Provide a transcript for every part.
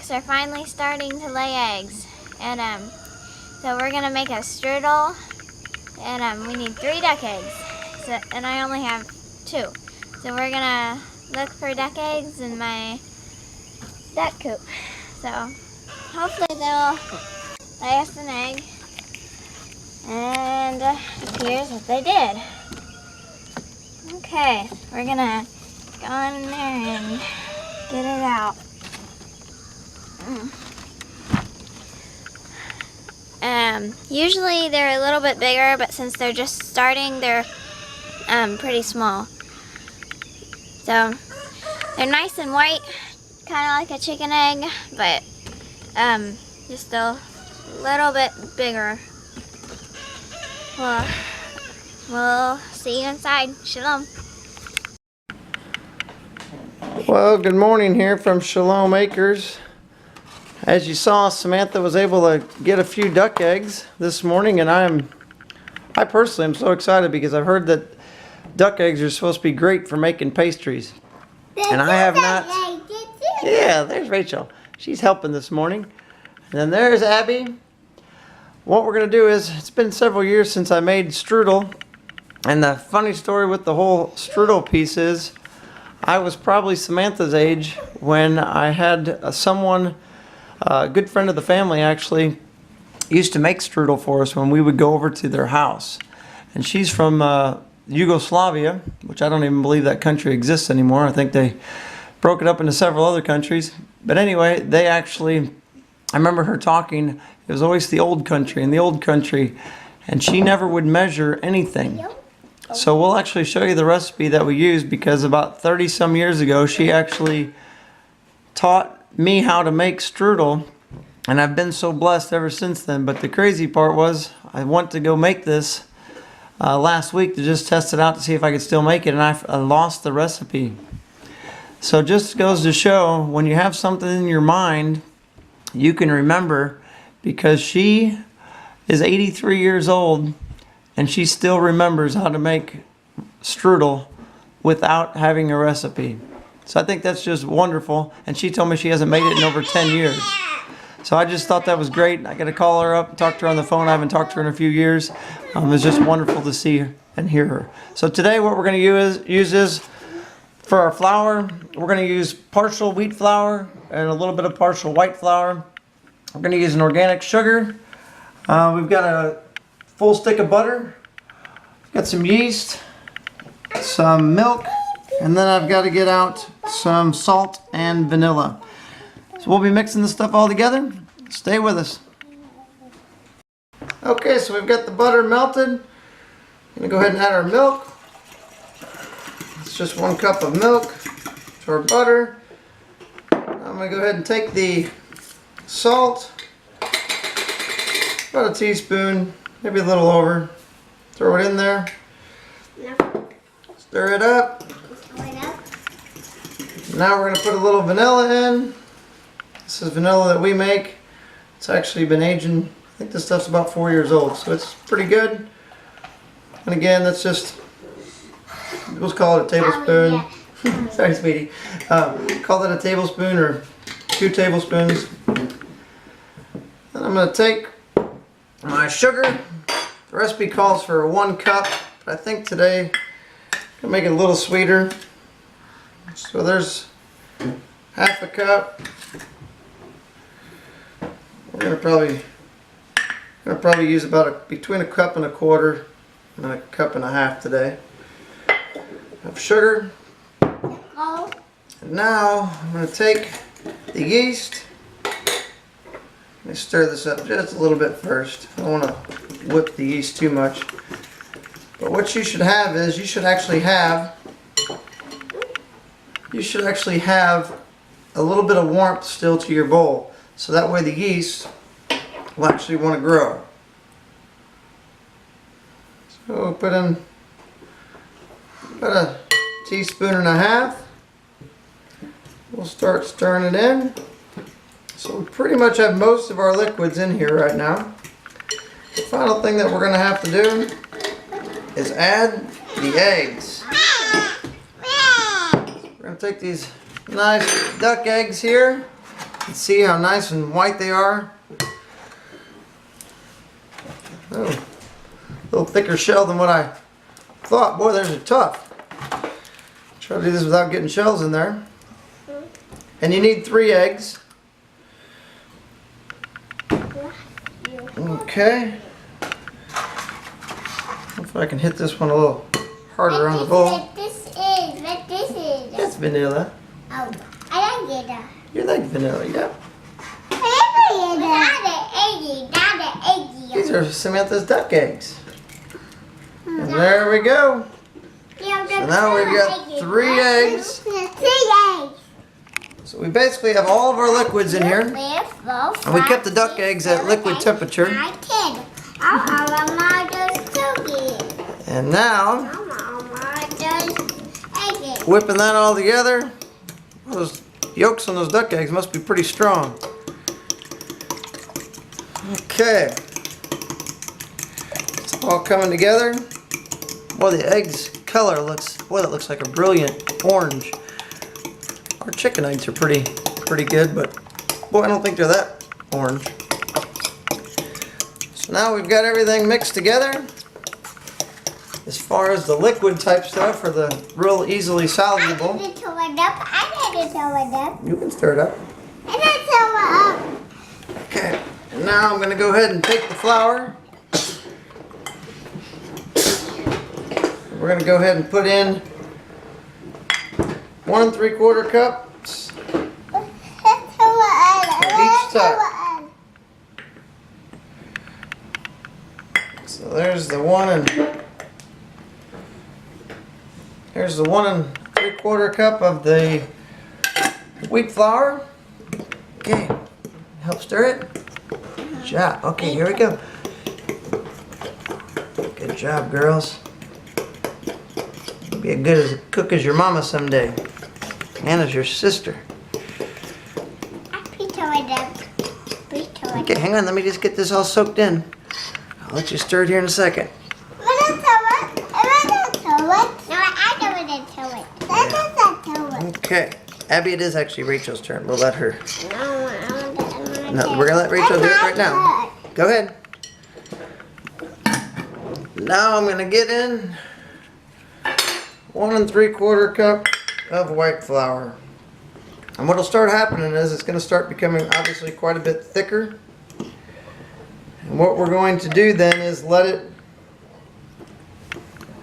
ducks are finally starting to lay eggs. And so we're gonna make a strudel, and we need 3 duck eggs. So, and I only have 2. So we're gonna look for duck eggs in my duck coop. So hopefully they'll lay us an egg. And here's what they did. Okay, we're gonna go in there and get it out. Usually they're a little bit bigger, but since they're just starting, they're pretty small. So they're nice and white, kind of like a chicken egg, but just a little bit bigger. We'll see you inside. Shalom. Well, good morning here from Shalom Acres. As you saw, Samantha was able to get a few duck eggs this morning, and I personally am so excited because I've heard that duck eggs are supposed to be great for making pastries. And I have not. Yeah, there's Rachel. She's helping this morning. And then there's Abby. What we're going to do is, it's been several years since I made strudel. And the funny story with the whole strudel piece is, I was probably Samantha's age when I had someone, a good friend of the family actually, used to make strudel for us when we would go over to their house. And she's from Yugoslavia, which I don't even believe that country exists anymore. I think they broke it up into several other countries. But anyway, they actually, I remember her talking, it was always the old country and the old country, and she never would measure anything. So we'll actually show you the recipe that we used, because about 30 some years ago she actually taught me how to make strudel, and I've been so blessed ever since then. But the crazy part was, I went to go make this last week to just test it out to see if I could still make it, and I lost the recipe. So it just goes to show, when you have something in your mind, you can remember, because she is 83 years old and she still remembers how to make strudel without having a recipe. So I think that's just wonderful, and she told me she hasn't made it in over 10 years. So I just thought that was great. I got to call her up and talk to her on the phone. I haven't talked to her in a few years. It's just wonderful to see her and hear her. So today what we're going to use is, for our flour, we're going to use partial wheat flour and a little bit of partial white flour. We're going to use an organic sugar. We've got a full stick of butter. We've got some yeast, some milk, and then I've got to get out some salt and vanilla. So we'll be mixing this stuff all together. Stay with us. Okay, so we've got the butter melted. I'm going to go ahead and add our milk. It's just 1 cup of milk to our butter. I'm going to go ahead and take the salt, about a teaspoon, maybe a little over. Throw it in there. Stir it up. Now we're going to put a little vanilla in. This is vanilla that we make. It's actually been aging. I think this stuff's about 4 years old, so it's pretty good. And again, that's just, we'll call it a tablespoon. Sorry, sweetie. Call that a tablespoon or 2 tablespoons. And I'm going to take my sugar. The recipe calls for 1 cup, but I think today I'm going to make it a little sweeter. So there's half a cup. We're going to probably use about between 1.25 cups and 1.5 cups today of sugar. And now I'm going to take the yeast. Let me stir this up just a little bit first. I don't want to whip the yeast too much. But what you should have is, you should actually have a little bit of warmth still to your bowl. So that way the yeast will actually want to grow. So we'll put in about 1.5 teaspoons. We'll start stirring it in. So we pretty much have most of our liquids in here right now. The final thing that we're going to have to do is add the eggs. We're going to take these nice duck eggs here. And see how nice and white they are? Oh, a little thicker shell than what I thought. Boy, those are tough. Try to do this without getting shells in there. And you need 3 eggs. Okay. Hopefully I can hit this one a little harder on the bowl. What this is. That's vanilla. Oh, I like it. You like vanilla, yeah. These are Samantha's duck eggs. And there we go. So now we've got 3 eggs. 3 eggs. So we basically have all of our liquids in here. And we kept the duck eggs at liquid temperature. And now, whipping that all together. Those yolks on those duck eggs must be pretty strong. Okay. It's all coming together. Well, the eggs color looks, boy, that looks like a brilliant orange. Our chicken eggs are pretty good, but boy, I don't think they're that orange. So now we've got everything mixed together. As far as the liquid type stuff, or the real easily soluble. I need to throw it up. You can stir it up. I need to throw it up. Okay, and now I'm going to go ahead and take the flour. We're going to go ahead and put in 1 3/4 cups of each type. So there's the 1 3/4 cup of the wheat flour. Okay, help stir it. Good job. Okay, here we go. Good job, girls. Be as good as a cook as your mama someday, and as your sister. Okay, hang on. Let me just get this all soaked in. I'll let you stir it here in a second. Okay, Abby, it is actually Rachel's turn. We'll let her. No, we're gonna let Rachel do it right now. Go ahead. Now I'm gonna get in 1 3/4 cup of white flour. And what'll start happening is it's gonna start becoming obviously quite a bit thicker. And what we're going to do then is let it,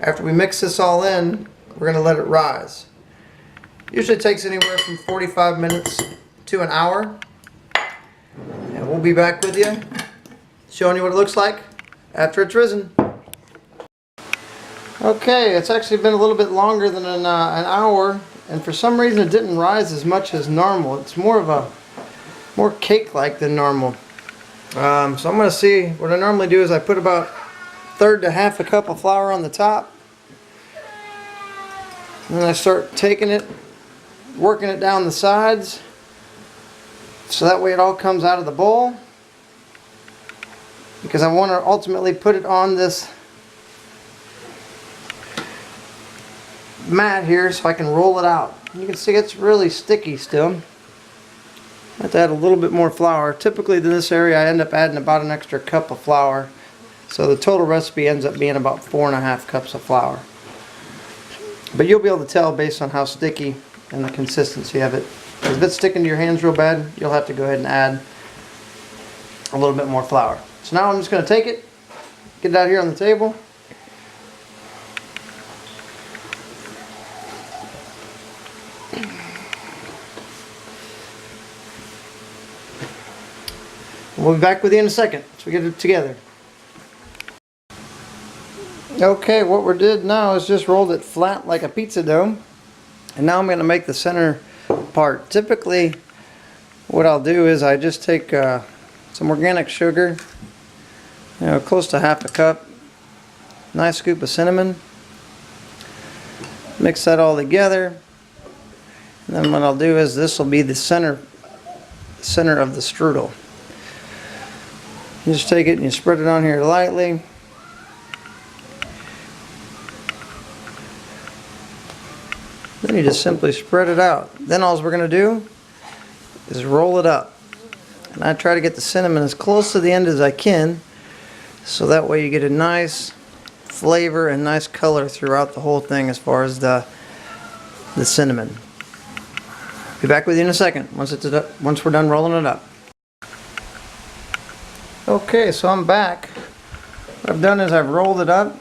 after we mix this all in, we're gonna let it rise. Usually takes anywhere from 45 minutes to an hour. And we'll be back with you, showing you what it looks like after it's risen. Okay, it's actually been a little bit longer than an hour, and for some reason it didn't rise as much as normal. It's more cake-like than normal. So I'm going to see, what I normally do is I put about 1/3 to 1/2 cup of flour on the top. And then I start taking it, working it down the sides, so that way it all comes out of the bowl. Because I want to ultimately put it on this mat here so I can roll it out. You can see it's really sticky still. I have to add a little bit more flour. Typically in this area I end up adding about an extra cup of flour. So the total recipe ends up being about 4 1/2 cups of flour. But you'll be able to tell based on how sticky and the consistency of it. If it's sticking to your hands real bad, you'll have to go ahead and add a little bit more flour. So now I'm just going to take it, get it out here on the table. We'll be back with you in a second so we get it together. Okay, what we did now is just rolled it flat like a pizza dough. And now I'm going to make the center part. Typically what I'll do is I just take some organic sugar, close to 1/2 cup, nice scoop of cinnamon, mix that all together, and then what I'll do is this will be the center of the strudel. You just take it and you spread it on here lightly. Then you just simply spread it out. Then all we're going to do is roll it up. And I try to get the cinnamon as close to the end as I can, so that way you get a nice flavor and nice color throughout the whole thing as far as the cinnamon. Be back with you in a second once we're done rolling it up. Okay, so I'm back. What I've done is I've rolled it up,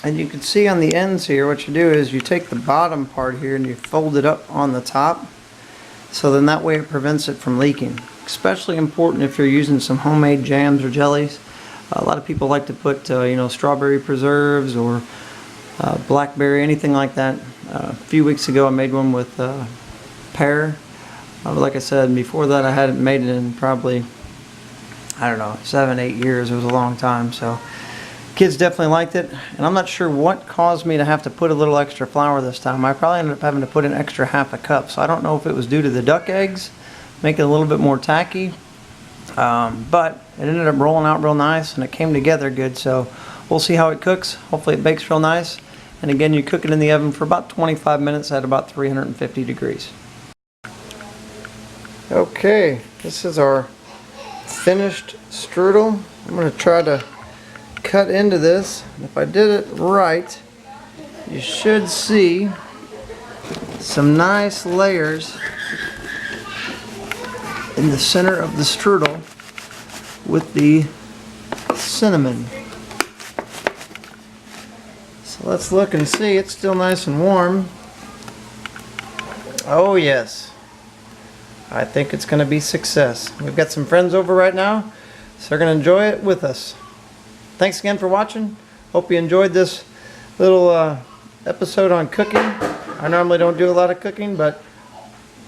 and you can see on the ends here what you do is you take the bottom part here and you fold it up on the top, so then that way it prevents it from leaking. Especially important if you're using some homemade jams or jellies. A lot of people like to put strawberry preserves or blackberry, anything like that. A few weeks ago I made one with pear. Like I said, before that I hadn't made it in probably, I don't know, 7-8 years. It was a long time. So kids definitely liked it, and I'm not sure what caused me to have to put a little extra flour this time. I probably ended up having to put an extra half a cup, so I don't know if it was due to the duck eggs, make it a little bit more tacky, but it ended up rolling out real nice and it came together good. So we'll see how it cooks. Hopefully it bakes real nice, and again, you cook it in the oven for about 25 minutes at about 350 degrees. Okay, this is our finished strudel. I'm going to try to cut into this, and if I did it right, you should see some nice layers in the center of the strudel with the cinnamon. So let's look and see. It's still nice and warm. Oh yes, I think it's going to be success. We've got some friends over right now, so they're going to enjoy it with us. Thanks again for watching. Hope you enjoyed this little episode on cooking. I normally don't do a lot of cooking, but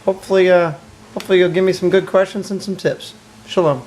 hopefully you'll give me some good questions and some tips. Shalom.